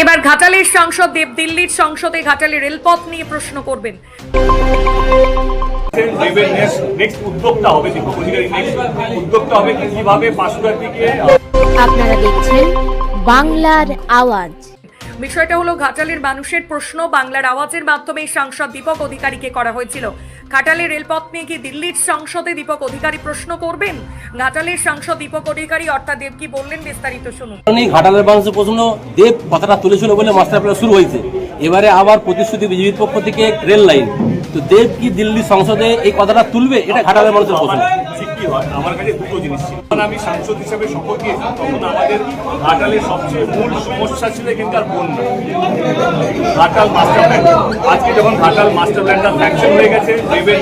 এবার ঘাটালের সাংসদ দেব দিল্লির সংসদে ঘাটালে রেলপথ নিয়ে প্রশ্ন করবেন। নেক্সট উদ্যোগটা হবে দীপক অধিকারী, নেক্সট উদ্যোগটা হবে কিভাবে পাঁশকুড়ার দিকে। আপনারা দেখছেন বাংলার আওয়াজ। বিষয়টা হলো ঘাটালের মানুষের প্রশ্ন বাংলার আওয়াজের মাধ্যমে সাংসদ দীপক অধিকারীকে করা হয়েছিল। ঘাটালের রেলপথ নিয়ে কি দিল্লির সংসদে দীপক অধিকারী প্রশ্ন করবেন? ঘাটালের সাংসদ দীপক অধিকারী অর্থাৎ দেব কি বললেন বিস্তারিত শুনুন। ঘাটালের মানুষের প্রশ্ন, দেব কথাটা তুলেছিল বলে মাস্টার প্ল্যান শুরু হয়েছে, এবারে আবার প্রতিশ্রুতি বিজেপির পক্ষ থেকে রেল লাইন, তো দেব কি দিল্লি সংসদে এই কথাটা তুলবে? এটা ঘাটালের মানুষের প্রশ্ন। কি হয়, আমার কাছে দুটো জিনিস ছিল। যখন আমি সাংসদ হিসেবে শপথ নিয়েছি তখন আমাদের ঘাটালের সবচেয়ে মূল সমস্যা ছিল এখানকার বন্যা, ঘাটাল মাস্টার প্ল্যান। আজকে যখন ঘাটাল মাস্টার প্ল্যানটা স্যাংশন হয়ে গেছে, দেবের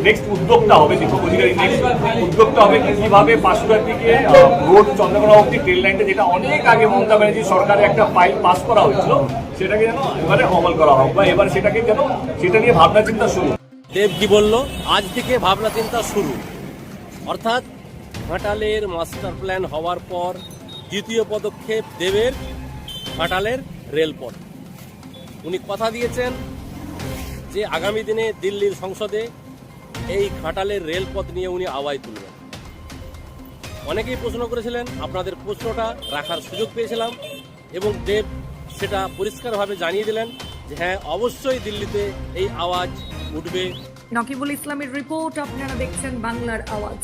নেক্সট উদ্যোগটা হবে দীপক অধিকারী, নেক্সট উদ্যোগটা হবে কিভাবে পাঁশকুড়ার দিকে রোড চন্দ্রকোনা অব্দি ট্রেন লাইনটা, যেটা অনেক আগে মমতা ব্যানার্জি সরকারের একটা ফাইল পাস করা হয়েছিল, সেটাকে যেন এবারে অমল করা হোক, বা এবার সেটাকে যেন সেটা নিয়ে ভাবনা চিন্তা শুরু। দেব কি বলল? আজ থেকে ভাবনা চিন্তা শুরু, অর্থাৎ ঘাটালের মাস্টার প্ল্যান হওয়ার পর দ্বিতীয় পদক্ষেপ দেবের ঘাটালের রেলপথ। উনি কথা দিয়েছেন যে আগামী দিনে দিল্লির সংসদে এই ঘাটালের রেলপথ নিয়ে উনি আওয়াজ তুলবেন। অনেকেই প্রশ্ন করেছিলেন, আপনাদের প্রশ্নটা রাখার সুযোগ পেয়েছিলাম এবং দেব সেটা পরিষ্কারভাবে জানিয়ে দিলেন যে হ্যাঁ, অবশ্যই দিল্লিতে এই আওয়াজ উঠবে। নকিবুল ইসলামের রিপোর্ট, আপনারা দেখছেন বাংলার আওয়াজ।